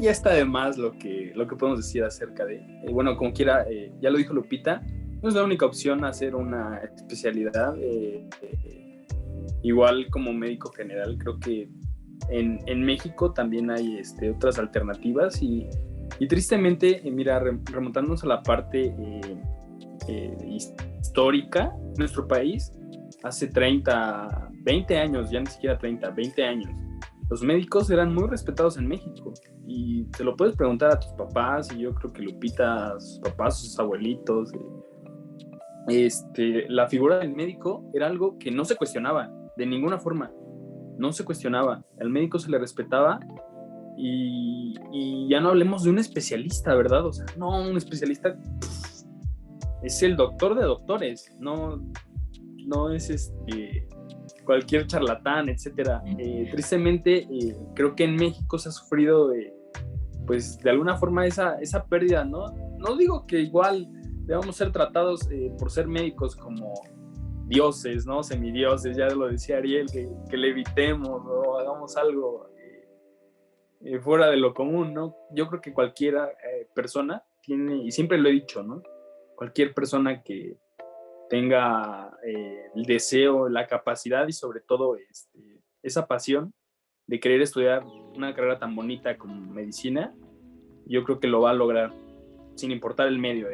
ya está de más lo que podemos decir acerca de, bueno, como quiera, ya lo dijo Lupita, no es la única opción hacer una especialidad, igual como médico general, creo que en México también hay otras alternativas y tristemente, mira, remontándonos a la parte histórica, nuestro país, hace 30, 20 años, ya ni siquiera 30, 20 años, los médicos eran muy respetados en México y te lo puedes preguntar a tus papás y yo creo que Lupita, a sus papás, sus abuelitos, la figura del médico era algo que no se cuestionaba de ninguna forma, no se cuestionaba, al médico se le respetaba y ya no hablemos de un especialista, ¿verdad? O sea, no, un especialista es el doctor de doctores, no es cualquier charlatán, etcétera. Tristemente, creo que en México se ha sufrido, pues, de alguna forma esa pérdida, ¿no? No digo que igual debamos ser tratados por ser médicos como dioses, ¿no? Semidioses, ya lo decía Ariel, que le evitemos, ¿no? Hagamos algo fuera de lo común, ¿no? Yo creo que cualquier persona tiene, y siempre lo he dicho, ¿no? Cualquier persona que tenga el deseo, la capacidad y sobre todo esa pasión de querer estudiar una carrera tan bonita como medicina, yo creo que lo va a lograr sin importar el medio.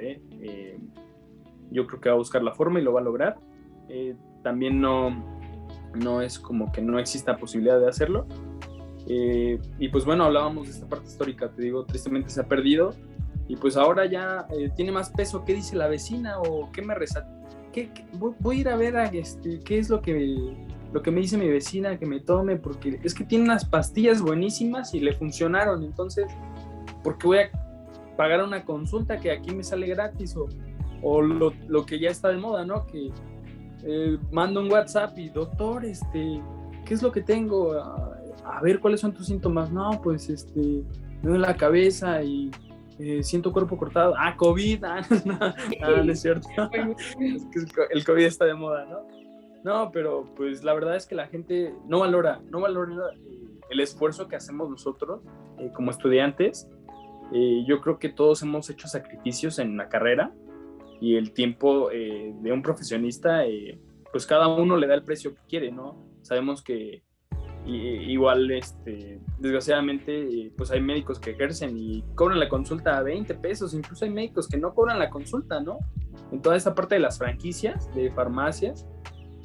Yo creo que va a buscar la forma y lo va a lograr. También no es como que no exista posibilidad de hacerlo. Y pues bueno, hablábamos de esta parte histórica, te digo, tristemente se ha perdido y pues ahora ya tiene más peso qué dice la vecina o qué me resalta. Voy a ir a ver qué es lo que me dice mi vecina que me tome, porque es que tiene unas pastillas buenísimas y le funcionaron, entonces, ¿por qué voy a pagar una consulta que aquí me sale gratis? O lo que ya está de moda, ¿no? Que mando un WhatsApp y, doctor, ¿qué es lo que tengo? A ver, ¿cuáles son tus síntomas? No, pues, me duele la cabeza y siento cuerpo cortado. COVID, no es cierto. Es que el COVID está de moda, ¿no? No, pero pues la verdad es que la gente no valora el esfuerzo que hacemos nosotros como estudiantes. Yo creo que todos hemos hecho sacrificios en la carrera y el tiempo de un profesionista, pues cada uno le da el precio que quiere, ¿no? Sabemos que igual, desgraciadamente, pues hay médicos que ejercen y cobran la consulta a 20 pesos, incluso hay médicos que no cobran la consulta, ¿no? En toda esta parte de las franquicias, de farmacias,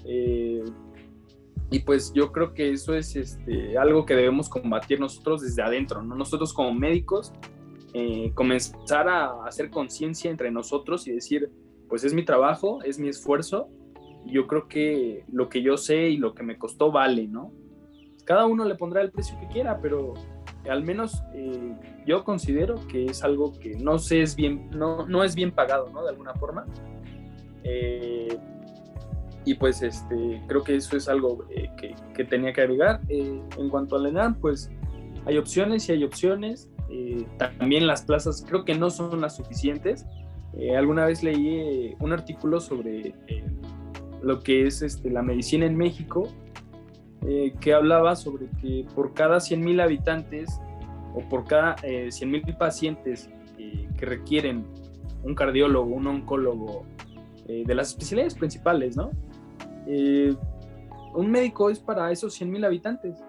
y pues yo creo que eso es algo que debemos combatir nosotros desde adentro, ¿no? Nosotros como médicos, comenzar a hacer conciencia entre nosotros y decir, pues es mi trabajo, es mi esfuerzo, y yo creo que lo que yo sé y lo que me costó vale, ¿no? Cada uno le pondrá el precio que quiera, pero al menos yo considero que es algo que no es bien pagado, ¿no? De alguna forma. Y pues creo que eso es algo que tenía que agregar. En cuanto al ENARM, pues hay opciones y hay opciones. También las plazas creo que no son las suficientes. Alguna vez leí un artículo sobre lo que es la medicina en México, que hablaba sobre que por cada 100,000 habitantes o por cada 100,000 pacientes que requieren un cardiólogo, un oncólogo, de las especialidades principales, ¿no? Un médico es para esos 100,000 habitantes.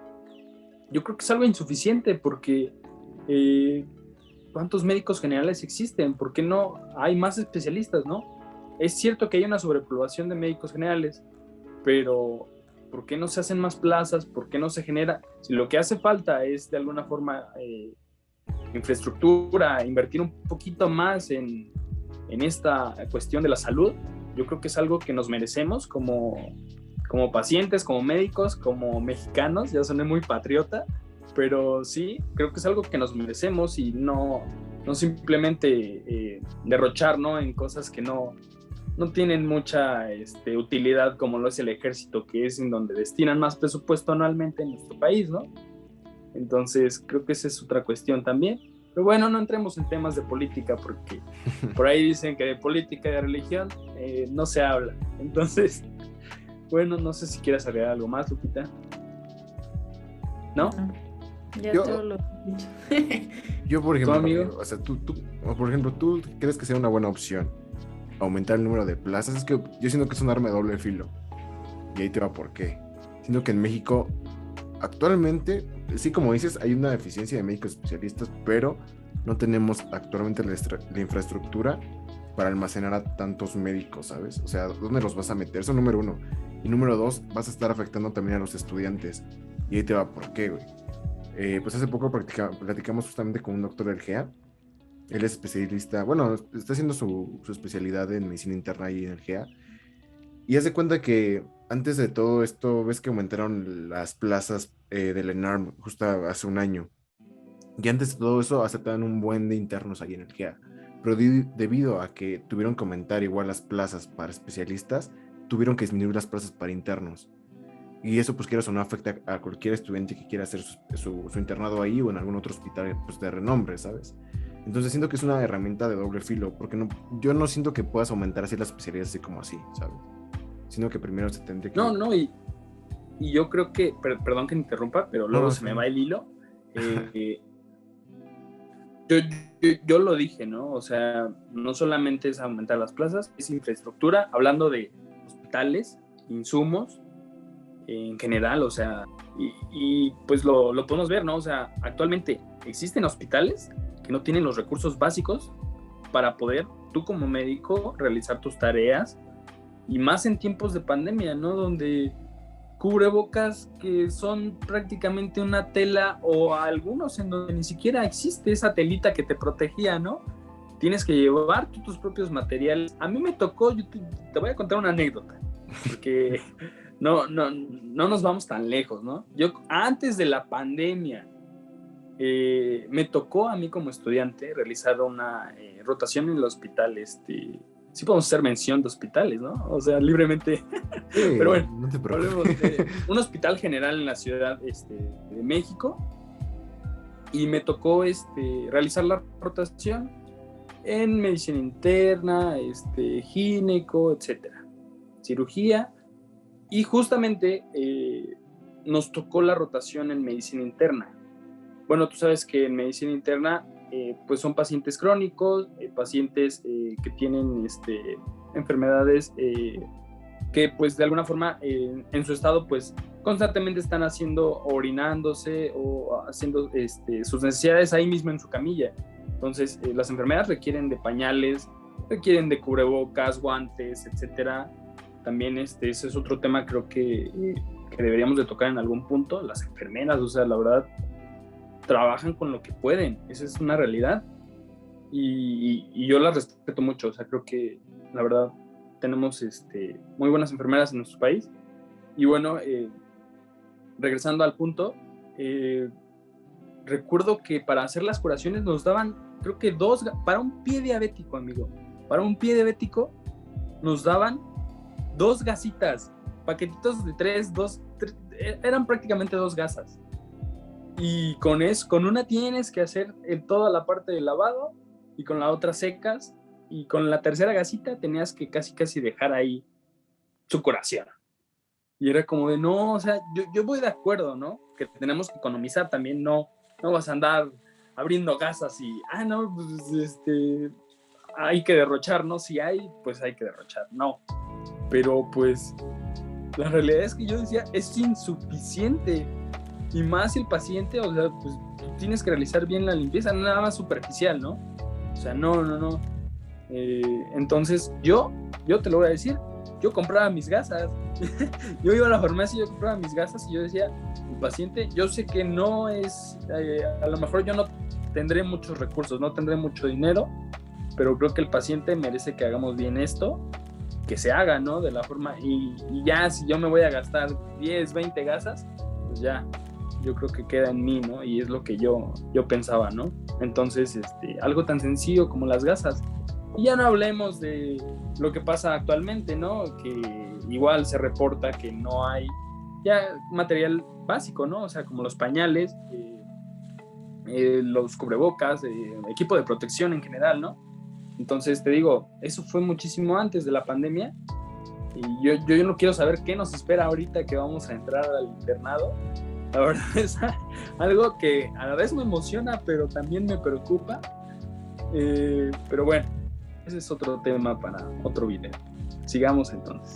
Yo creo que es algo insuficiente porque ¿cuántos médicos generales existen? ¿Por qué no hay más especialistas, no? Es cierto que hay una sobrepoblación de médicos generales, pero ¿por qué no se hacen más plazas? ¿Por qué no se genera? Si lo que hace falta es de alguna forma infraestructura, invertir un poquito más en esta cuestión de la salud, yo creo que es algo que nos merecemos como pacientes, como médicos, como mexicanos. Ya soné muy patriota, pero sí, creo que es algo que nos merecemos y no simplemente derrochar, ¿no? En cosas que no tienen mucha utilidad, como lo es el ejército, que es en donde destinan más presupuesto anualmente en nuestro país, ¿no? Entonces creo que esa es otra cuestión también. Pero bueno, no entremos en temas de política porque por ahí dicen que de política y de religión no se habla. Entonces, bueno, no sé si quieras agregar algo más, Lupita. ¿No? Ya todo lo Yo, por ¿Tu ejemplo, amigo? o sea, por ejemplo, ¿tú crees que sea una buena opción aumentar el número de plazas? Es que yo siento que es un arma de doble filo. Y ahí te va por qué. Siento que en México, actualmente, sí, como dices, hay una deficiencia de médicos especialistas, pero no tenemos actualmente la infraestructura para almacenar a tantos médicos, ¿sabes? O sea, ¿dónde los vas a meter? Eso número uno. Y número dos, vas a estar afectando también a los estudiantes. Y ahí te va por qué, güey. Pues hace poco platicamos justamente con un doctor del GEA. Él es especialista, bueno, está haciendo su especialidad en medicina interna ahí en el GEA. Y haz de cuenta que antes de todo esto, ves que aumentaron las plazas del ENARM justo hace un año. Y antes de todo eso, aceptaban un buen de internos ahí en el GEA. Pero debido a que tuvieron que aumentar igual las plazas para especialistas, tuvieron que disminuir las plazas para internos. Y eso, pues quieras o no, afecta a cualquier estudiante que quiera hacer su internado ahí o en algún otro hospital pues, de renombre, ¿sabes? Entonces siento que es una herramienta de doble filo, porque no, yo no siento que puedas aumentar así las especialidades así como así, ¿sabes? Sino que primero se tendría No, que... no, y yo creo que, perdón que me interrumpa, pero No, luego no, se está me bien. va el hilo. Eh, yo lo dije, ¿no? O sea, no solamente es aumentar las plazas, es infraestructura, hablando de hospitales, insumos, en general, o sea, pues lo podemos ver, ¿no? O sea, actualmente existen hospitales que no tienen los recursos básicos para poder tú como médico realizar tus tareas y más en tiempos de pandemia, ¿no? Donde cubrebocas que son prácticamente una tela o algunos en donde ni siquiera existe esa telita que te protegía, ¿no? Tienes que llevar tus propios materiales. A mí me tocó, yo te voy a contar una anécdota, porque no nos vamos tan lejos, ¿no? Yo antes de la pandemia me tocó a mí como estudiante realizar una rotación en el hospital, sí podemos hacer mención de hospitales, ¿no? O sea, libremente. Pero Sí, bueno, no te preocupes. hablemos de un hospital general en la ciudad de México y me tocó realizar la rotación en medicina interna, gineco, etcétera, cirugía y justamente nos tocó la rotación en medicina interna. Bueno, tú sabes que en medicina interna pues son pacientes crónicos, pacientes que tienen enfermedades que pues de alguna forma en su estado pues constantemente están haciendo, orinándose o haciendo sus necesidades ahí mismo en su camilla. Entonces las enfermeras requieren de pañales, requieren de cubrebocas, guantes, etcétera. También ese es otro tema creo que deberíamos de tocar en algún punto. Las enfermeras, o sea, la verdad, trabajan con lo que pueden, esa es una realidad y yo las respeto mucho, o sea, creo que la verdad tenemos muy buenas enfermeras en nuestro país y bueno, regresando al punto, eh, recuerdo que para hacer las curaciones nos daban, creo que para un pie diabético, amigo, para un pie diabético nos daban 2 gasitas, paquetitos de 3, eran prácticamente 2 gasas. Y con una tienes que hacer toda la parte del lavado y con la otra secas y con la tercera gasita tenías que casi dejar ahí su curación. Y era como de, no, o sea, yo voy de acuerdo, ¿no? Que tenemos que economizar también, no vas a andar abriendo gasas y, no, pues hay que derrochar, ¿no? Si hay, pues hay que derrochar, no. Pero pues la realidad es que yo decía, es insuficiente. Y más si el paciente, o sea, pues tienes que realizar bien la limpieza, no nada más superficial, ¿no? O sea, no. Entonces, yo te lo voy a decir, yo compraba mis gasas. Yo iba a la farmacia y yo compraba mis gasas y yo decía, el paciente, yo sé que no es, a lo mejor yo no tendré muchos recursos, no tendré mucho dinero, pero creo que el paciente merece que hagamos bien esto, que se haga, ¿no? De la forma, y ya si yo me voy a gastar 10, 20 gasas, pues ya, yo creo que queda en mí, ¿no? Y es lo que yo pensaba, ¿no? Entonces, algo tan sencillo como las gasas. Y ya no hablemos de lo que pasa actualmente, ¿no? Que igual se reporta que no hay ya material básico, ¿no? O sea, como los pañales, los cubrebocas, equipo de protección en general, ¿no? Entonces, te digo, eso fue muchísimo antes de la pandemia. Y yo no quiero saber qué nos espera ahorita que vamos a entrar al internado, La verdad es algo que a la vez me emociona, pero también me preocupa. Pero bueno, ese es otro tema para otro video. Sigamos entonces.